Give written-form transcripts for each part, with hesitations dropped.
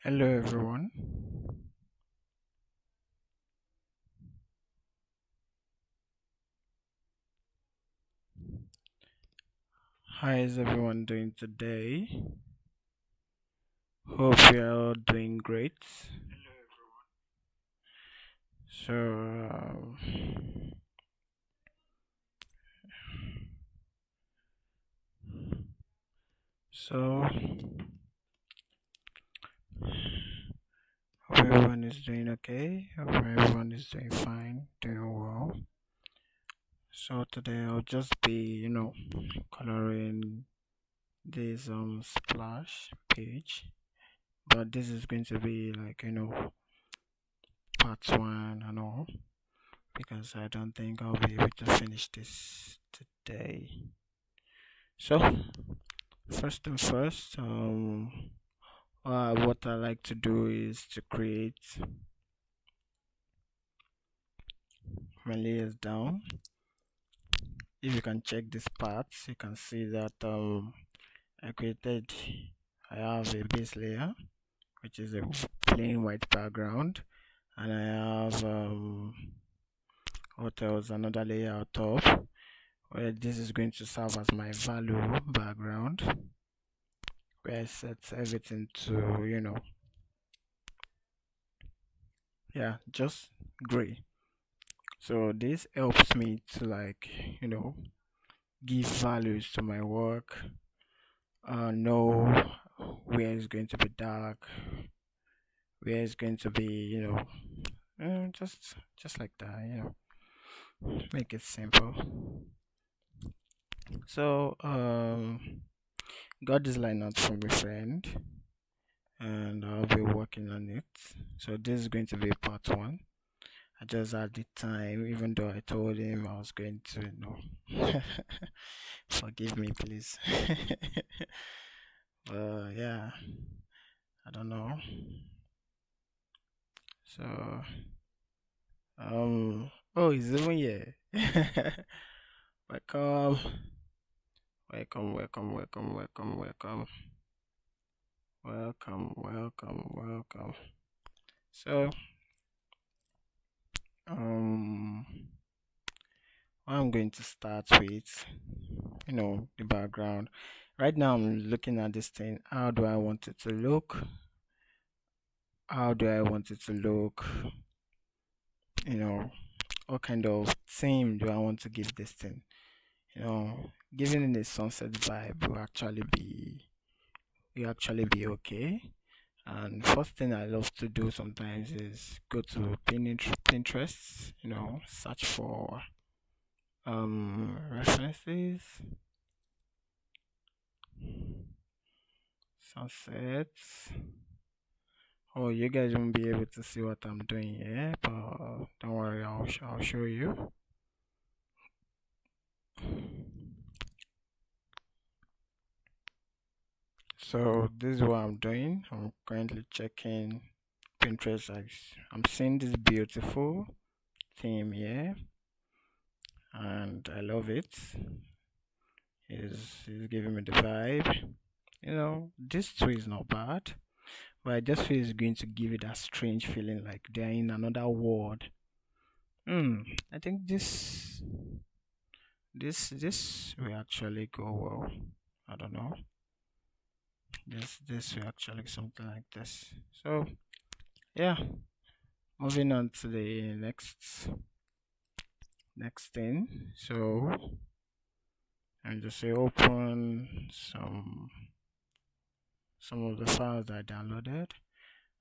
Hello everyone. How is everyone doing today? Hope you're all doing great. So, so hope everyone is doing okay. Hope everyone is doing fine, doing well. So today I'll just be, coloring this splash page, but this is going to be like part one and all because I don't think I'll be able to finish this today. So first and first, what I like to do is to create my layers down. If you can check this part, you can see that I created, I have a base layer, which is a plain white background, and I have what else? Another layer on top, where this is going to serve as my value background, where I set everything to, yeah, just gray. So this helps me to like, give values to my work, know where it's going to be dark, where it's going to be, just like that, make it simple. So got this line out from a friend, and I'll be working on it. So this is going to be part one. I just had the time, even though I told him I was going to, forgive me, please. Yeah, I don't know. So, oh, he's even here. Welcome, welcome, welcome, welcome, welcome, welcome, welcome, welcome, welcome. So, um, I'm going to start with, the background. Right now, I'm looking at this thing. How do I want it to look? How do I want it to look? You know, what kind of theme do I want to give this thing? Giving it a sunset vibe will actually be okay. And first thing I love to do sometimes is go to Pinterest, search for references, sunsets. Oh, you guys won't be able to see what I'm doing here, but don't worry, I'll show you. So this is what I'm doing. I'm currently checking Pinterest. I'm seeing this beautiful theme here, and I love it. It's giving me the vibe. This too is not bad, but I just feel it's going to give it that strange feeling like they're in another world. I think this will actually go well. I don't know. This will actually something like this. So yeah, moving on to the next thing. So and just say open some of the files that I downloaded,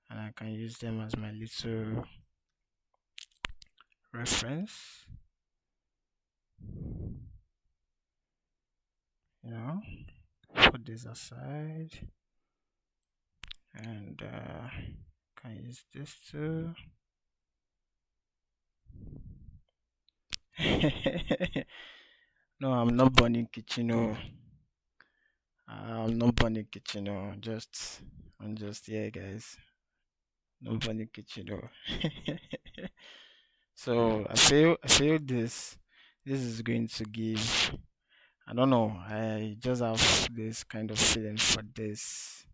and I can use them as my little reference. Put this aside, and can use this too. No, I'm not burning kitchen. No, I'm not burning kitchen. No, I'm just here, guys. No burning kitchen. No. So I feel this is going to give. I don't know. I just have this kind of feeling for this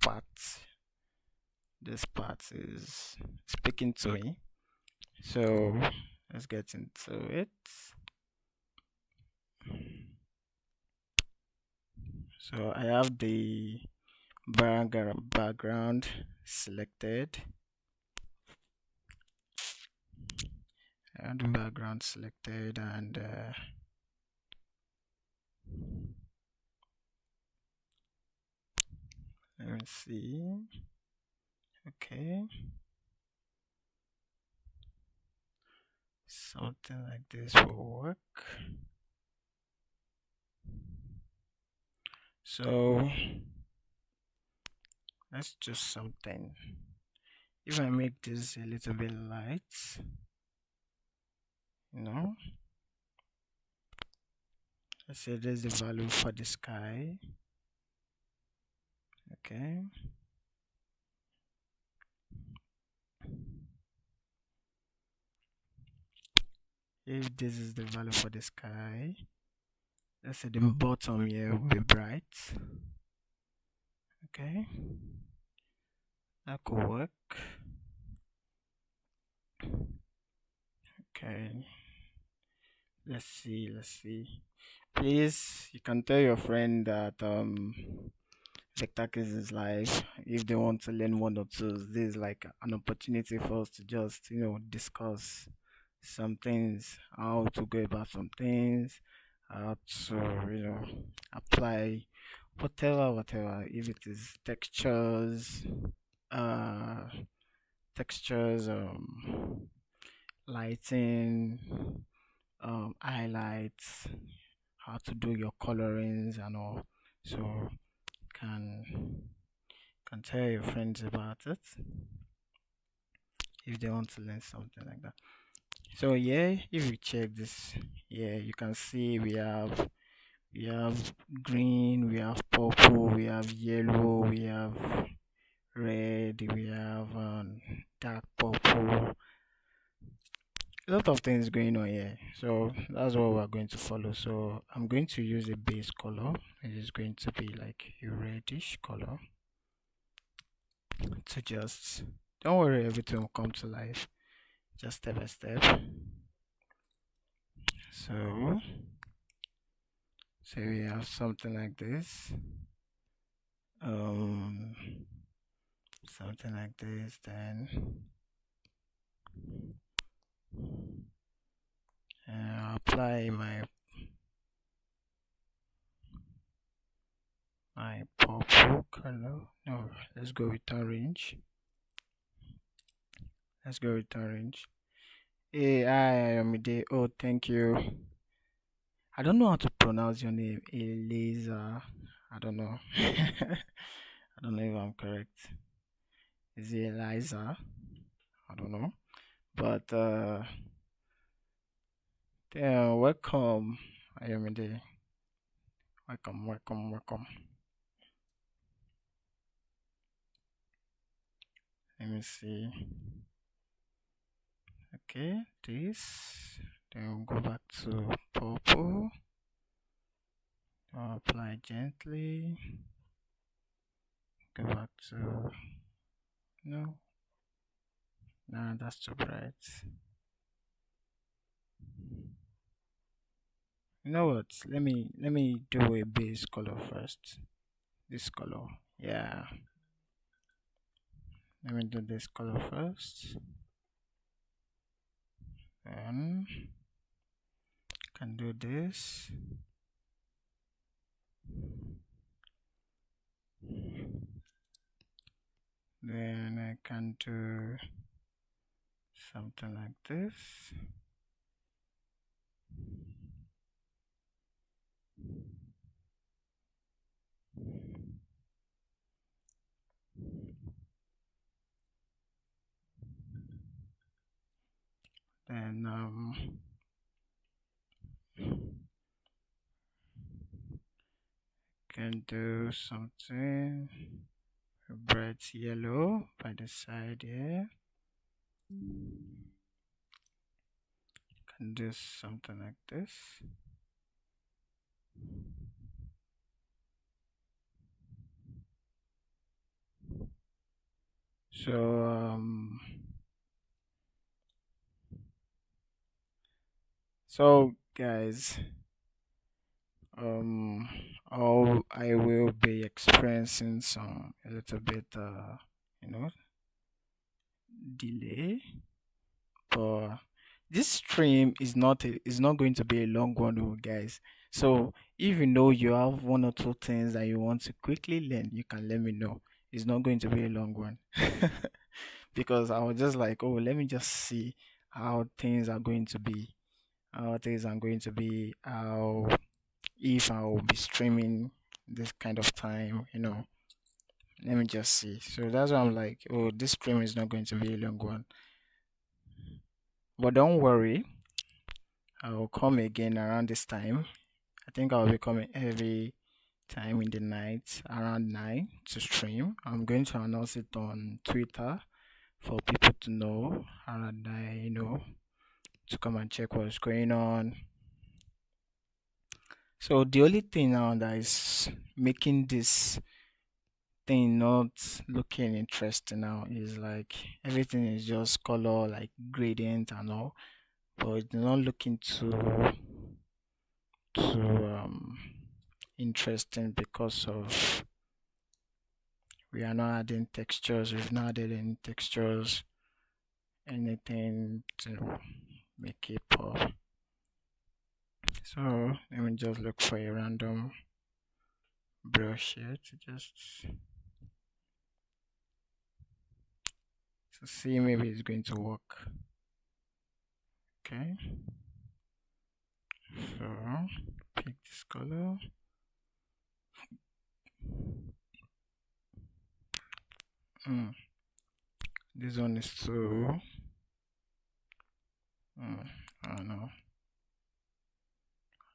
part. this part is speaking to me. So let's get into it. So I have the background selected. I have the background selected, and let me see. Okay, something like this will work. So let's do something. If I make this a little bit light, you know, let's say there's the value for the sky. Okay. If this is the value for the sky, let's say the bottom here will be bright. Okay, that could work. Okay, let's see. Please, you can tell your friend that vector case is live. If they want to learn one or two, this is like an opportunity for us to just discuss some things, how to go about some things, how to apply whatever, if it is uh textures, lighting, highlights, how to do your colorings and all. So can can tell your friends about it if they want to learn something like that. So yeah, if you check this, yeah, you can see we have green, we have purple, we have yellow, we have red, we have dark purple. A lot of things going on here. So that's what we're going to follow. So I'm going to use a base color. It is going to be like a reddish color. To just, don't worry, everything will come to life. Just step by step. So we have something like this. Um, Something like this. Then I'll apply my purple color. No, let's go with orange. Hey, hi, Ayomide. Oh, thank you. I don't know how to pronounce your name. Eliza. I don't know. I don't know if I'm correct. Is it Eliza? I don't know. But yeah, welcome, Ayomide. Welcome. Let me see. Okay, this. Then we'll go back to purple. I'll apply gently. Go back to no. Nah, that's too bright. You know what? Let me do a base color first. This color. Yeah. Let me do this color first. Then can do this. Then I can do something like this. Then can do something bright yellow by the side here. Can do something like this. So guys, um I will be experiencing some a little bit you know delay, but this stream is not going to be a long one, oh, guys. So if you know you have one or two things that you want to quickly learn, you can let me know. It's not going to be a long one. Because I was just like, oh, let me just see how things are going to be, how things are going to be, how if I will be streaming this kind of time. Let me just see. So that's why I'm like, oh, this stream is not going to be a long one. But don't worry, I will come again around this time. I think I'll be coming every time in the night around 9 to stream. I'm going to announce it on Twitter for people to know around 9, to come and check what's going on. So the only thing now that is making this thing not looking interesting now is like everything is just color, like gradient and all, but it's not looking too interesting because of we are not adding textures. We've not added any textures, anything to make it pop. So let me just look for a random brush here to see maybe it's going to work. Okay, so pick this color. This one is too. I don't know.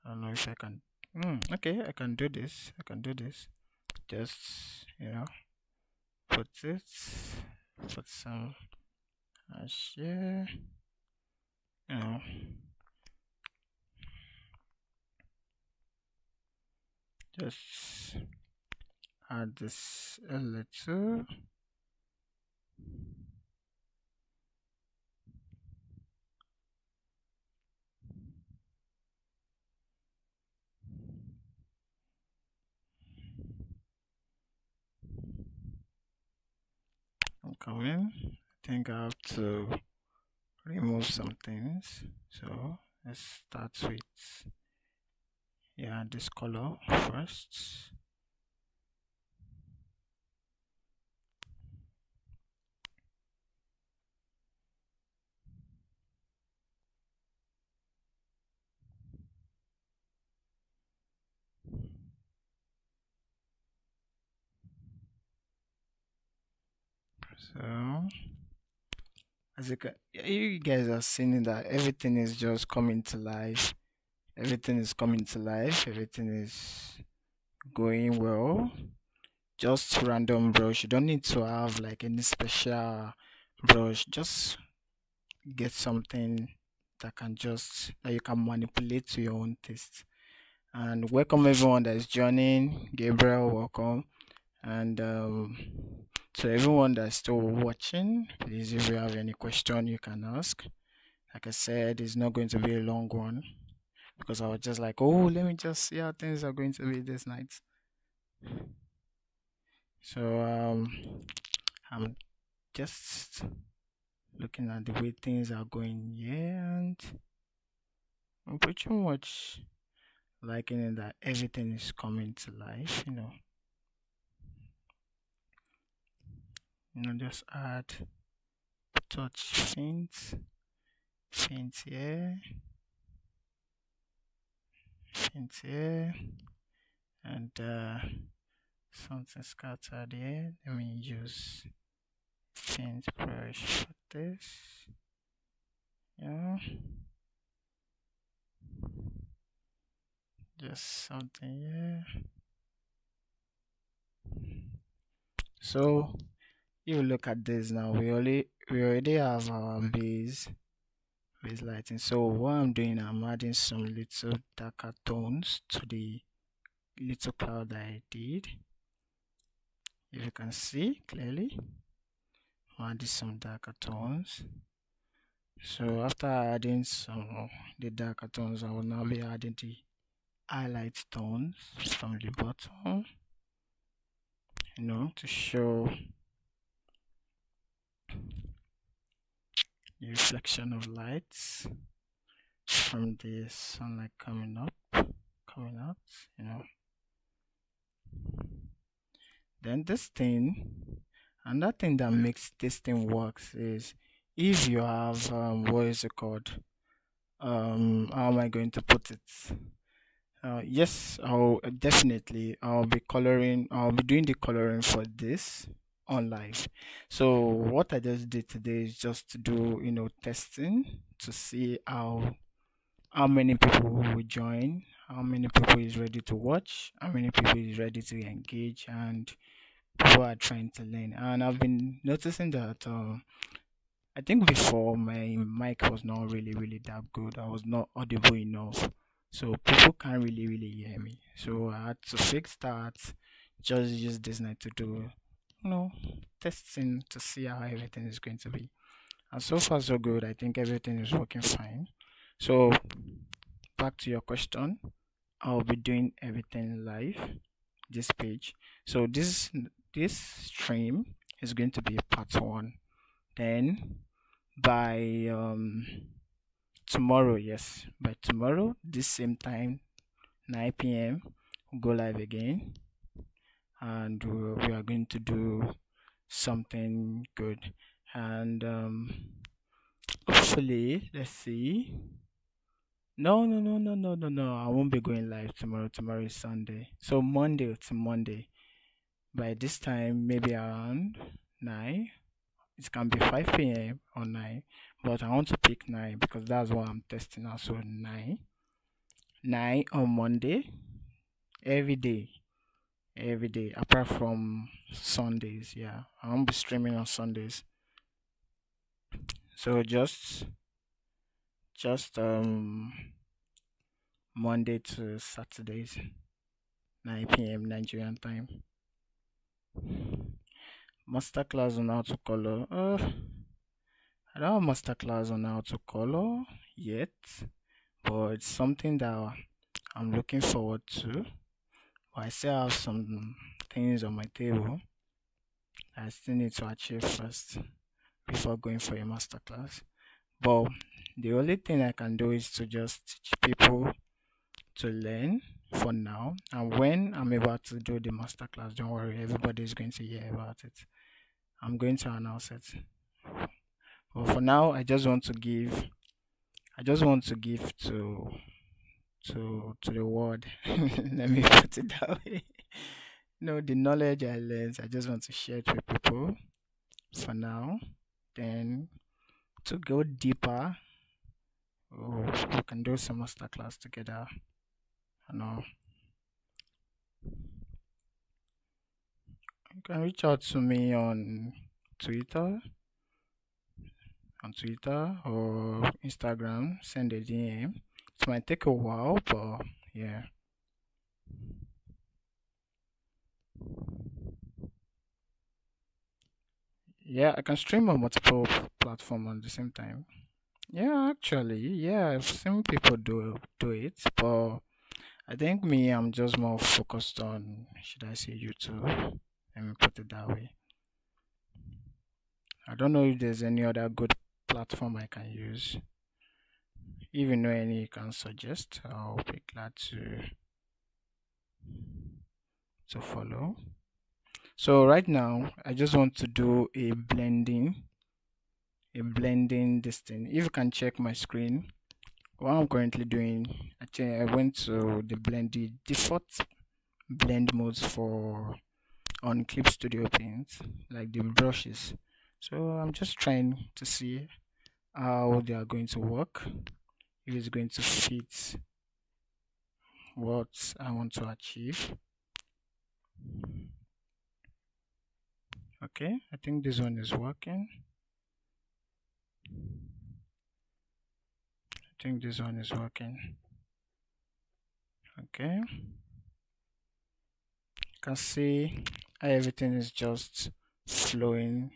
I don't know if I can. Okay, I can do this. I can do this. Just put it. Put some ash here. Just add this a little. I'm coming. I think I have to remove some things. So let's start with this color first. So as you guys are seeing that everything is just coming to life. Everything is coming to life. Everything is going well. Just random brush. You don't need to have like any special brush. Just get something that you can manipulate to your own taste. And welcome everyone that is joining. Gabriel, welcome. And to everyone that's still watching, please, if you have any question, you can ask. Like I said, it's not going to be a long one because I was just like, oh, let me just see how things are going to be this night. So I'm just looking at the way things are going here, and I'm pretty much liking it that everything is coming to life. Just add touch faint here, faint here, and something scattered here. Let me use faint brush for this. Just something here. So you look at this now, we already have our base lighting. So what I'm doing, I'm adding some little darker tones to the little cloud that I did. If you can see clearly, add some darker tones. So after adding some the darker tones, I will now be adding the highlight tones from the bottom, to show the reflection of lights from the sunlight coming out, you know. Then another thing that makes this thing works is if you have what is it called? How am I going to put it? Yes, I'll be doing the coloring for this on live. So what I just did today is just to do, testing to see how many people will join, how many people is ready to watch, how many people is ready to engage, and people are trying to learn. And I've been noticing that I think before my mic was not really, really that good. I was not audible enough. So people can't really, really hear me. So I had to fix that. Just use this night to do, you know, testing to see how everything is going to be. And so far so good. I think everything is working fine. So back to your question. I'll be doing everything live, this page. So this stream is going to be part one. Then by tomorrow, yes, by tomorrow, this same time, 9 p.m., we'll go live again, and we are going to do something good. And hopefully, let's see. No, no, no, no, no, no, no. I won't be going live tomorrow. Tomorrow is Sunday. So Monday to Monday. By this time, maybe around 9. It can be 5 p.m. or 9. But I want to pick 9 because that's what I'm testing now. So 9. 9 on Monday. Every day. Every day. Apart from Sundays. Yeah. I won't be streaming on Sundays. So just Monday to Saturdays, 9 p.m. Nigerian time. Masterclass on how to color. I don't have masterclass on how to color yet, but it's something that I'm looking forward to. But I still have some things on my table I still need to achieve first before going for a masterclass. But the only thing I can do is to just teach people to learn for now. And when I'm about to do the masterclass, don't worry, everybody is going to hear about it. I'm going to announce it. But for now, I just want to give to the world. Let me put it that way. The knowledge I learned, I just want to share it with people for now. Then to go deeper, we can do some masterclass together. You can reach out to me on Twitter, or Instagram. Send a DM. It might take a while, but yeah. Yeah, I can stream on multiple platforms at the same time. Yeah, actually, yeah, I've seen people do it, but I think I'm just more focused on, should I say, YouTube? Let me put it that way. I don't know if there's any other good platform I can use. If you know any, you can suggest. I'll be glad to follow. So right now, I just want to do a blending this thing. If you can check my screen, what I'm currently doing, actually, I went to the default blend modes on Clip Studio Paint, like the brushes. So I'm just trying to see how they are going to work, if it's going to fit what I want to achieve. Okay, I think this one is working. Okay, you can see everything is just flowing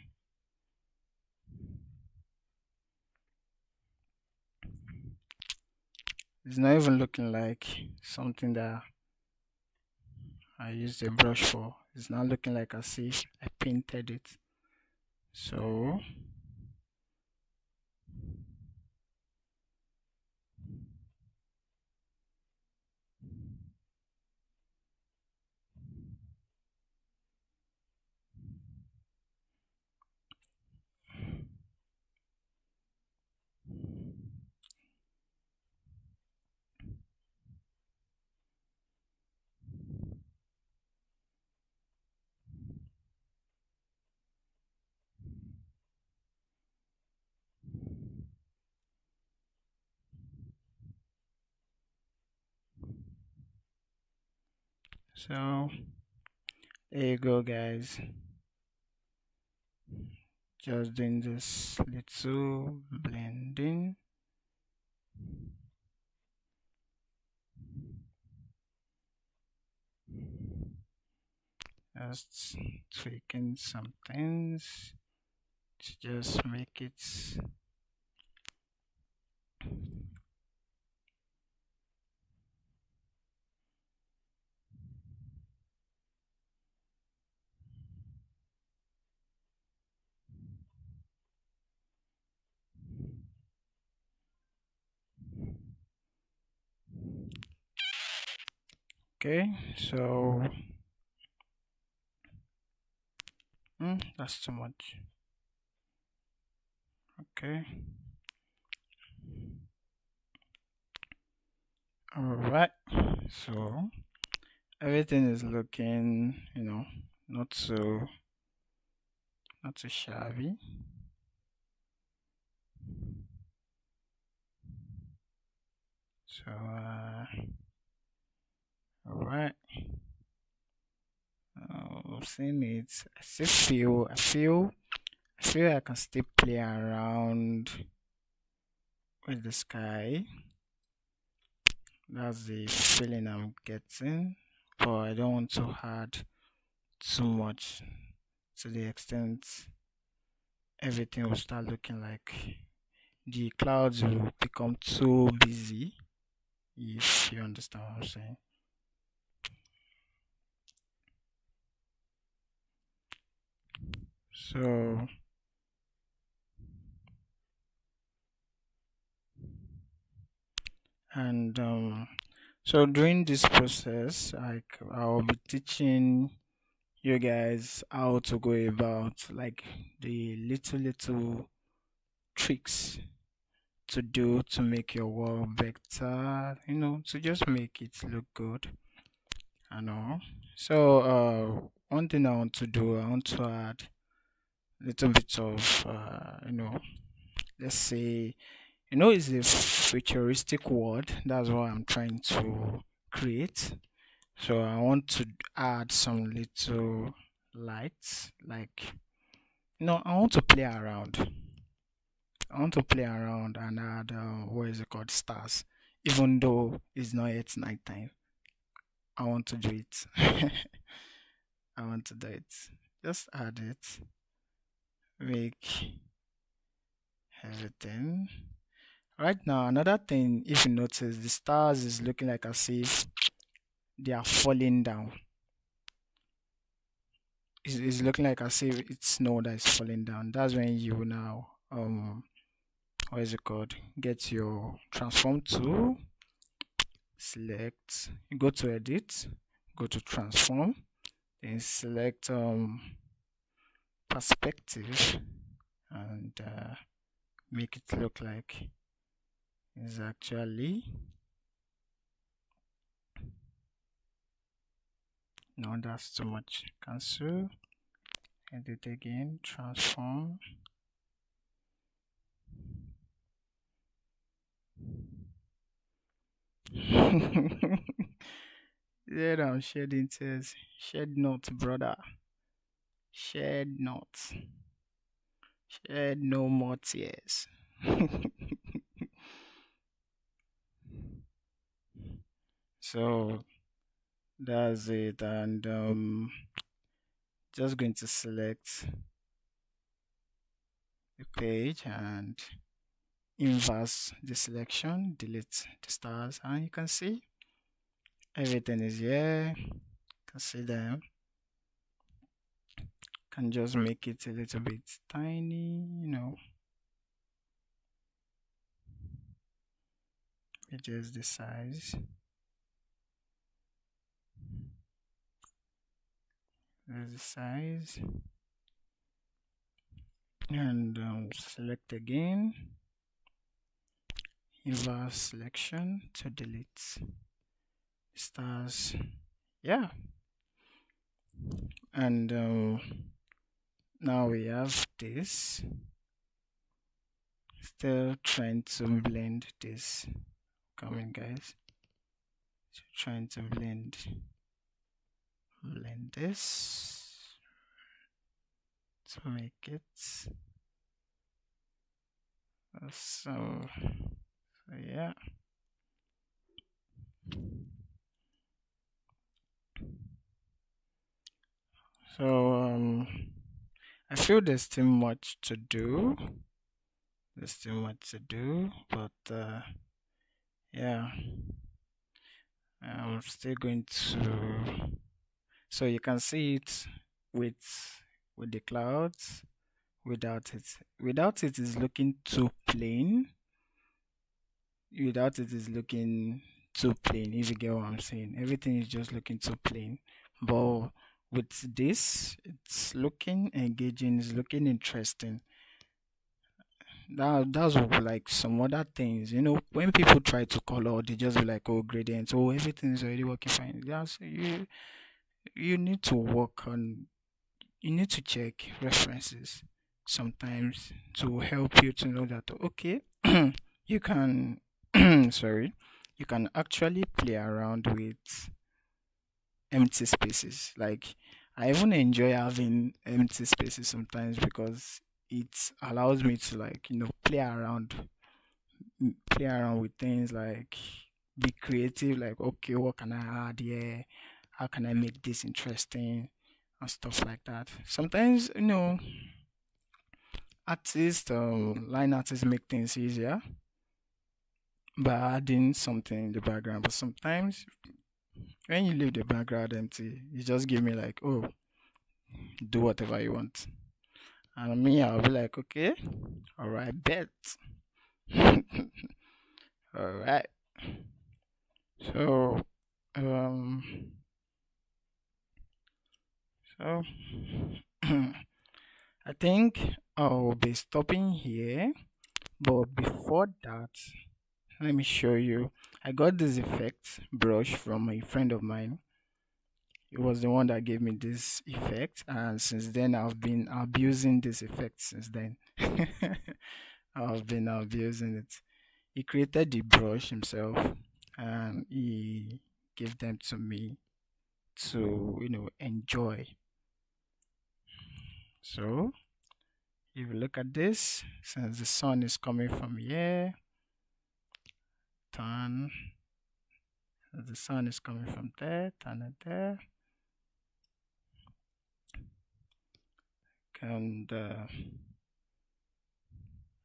It's not even looking like something that I used a brush for. It's not looking like as if I painted it. So, so there you go, guys. Just doing this little blending. Just tweaking some things to just make it. Okay, so that's too much. Okay, all right. So everything is looking, not so not too shabby. So all right. Seeing it, I still feel, I can still play around with the sky. That's the feeling I'm getting, but I don't want to add too much to the extent everything will start looking like the clouds will become too busy, if you understand what I'm saying. So, and so during this process, like I'll be teaching you guys how to go about like the little tricks to do to make your work better, to just make it look good and all. So one thing I want to do, I want to add a little bit of let's say, it's a futuristic world. That's what I'm trying to create. So I want to add some little lights, like, I want to play around. I want to play around and add, what is it called, stars. Even though it's not yet nighttime, I want to do it. I want to do it. Just add it, make everything. Right now, another thing, if you notice, the stars is looking like as if they are falling down. It's looking like as if it's snow that is falling down. That's when you now, what is it called? Get your transform tool, select, you go to edit, go to transform, then select perspective, and make it look like it's actually, no, that's too much. Cancel, edit again, transform. Yeah, I'm shedding tears. Shed not, brother. Shed not. Shed no more tears. So that's it, and just going to select the page and inverse the selection, delete the stars, and you can see everything is here. You can see them. Can just make it a little bit tiny, reduce the size. There's the size, and select again, inverse selection to delete stars. Yeah, and now we have this. Still trying to blend this. Come in, guys. So trying to blend this to make it so yeah. So I feel there's still much to do. But yeah, I'm still going to. So you can see it with the clouds. Without it is looking too plain. Without it is looking too plain. If you get what I'm saying, everything is just looking too plain. But with this, it's looking engaging. It's looking interesting. That's like some other things. When people try to color, they just be like, oh, gradients, oh, everything is already working fine. That's you need to work on. You need to check references sometimes to help you to know that okay, you can sorry, you can actually play around with empty spaces. Like I even enjoy having empty spaces sometimes because it allows me to like play around with things, like be creative, like okay, what can I add here, how can I make this interesting and stuff like that. Sometimes line artists make things easier by adding something in the background, but sometimes when you leave the background empty, you just give me like, oh, do whatever you want. And me, I'll be like, okay, all right, bet. All right. So, um, so I think I'll be stopping here. But before that, let me show you. I got this effect brush from a friend of mine. It was the one that gave me this effect, and since then I've been abusing this effect since then. I've been abusing it. He created the brush himself and he gave them to me to enjoy. So if you look at this, since the sun is coming from here, turn, the sun is coming from there, turn it there, and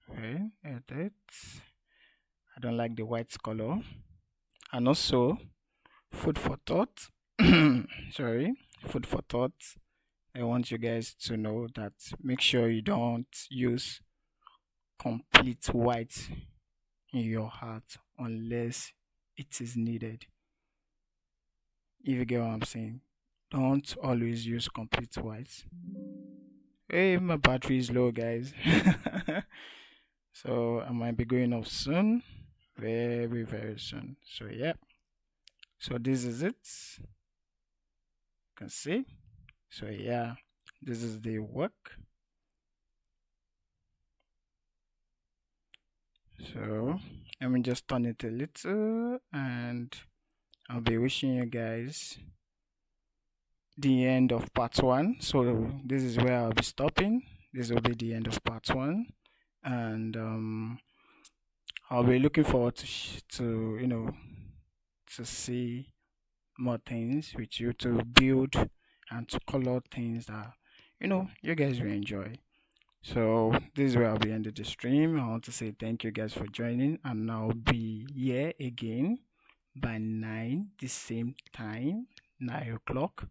okay, edit. I don't like the white color. And also, food for thought. Sorry, food for thought. I want you guys to know that make sure you don't use complete white in your art unless it is needed. If you get what I'm saying, don't always use complete white. Hey, my battery is low, guys. So I might be going off soon, very, very soon. So yeah. So this is it. You can see. So yeah, this is the work. So let me just turn it a little, and I'll be wishing you guys the end of part 1. So this is where I'll be stopping. This will be the end of part 1, and I'll be looking forward to see more things with you, to build and to color things that you guys will enjoy. So this is where I'll be ending the stream. I want to say thank you guys for joining, and I'll be here again by 9 the same time, 9 o'clock.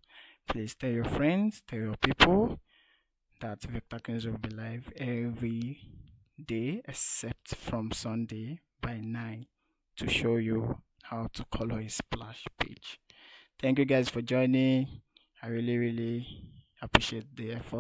Please tell your friends, tell your people that Victor Kings will be live every day except from Sunday by 9 to show you how to color a splash page. Thank you guys for joining. I really appreciate the effort.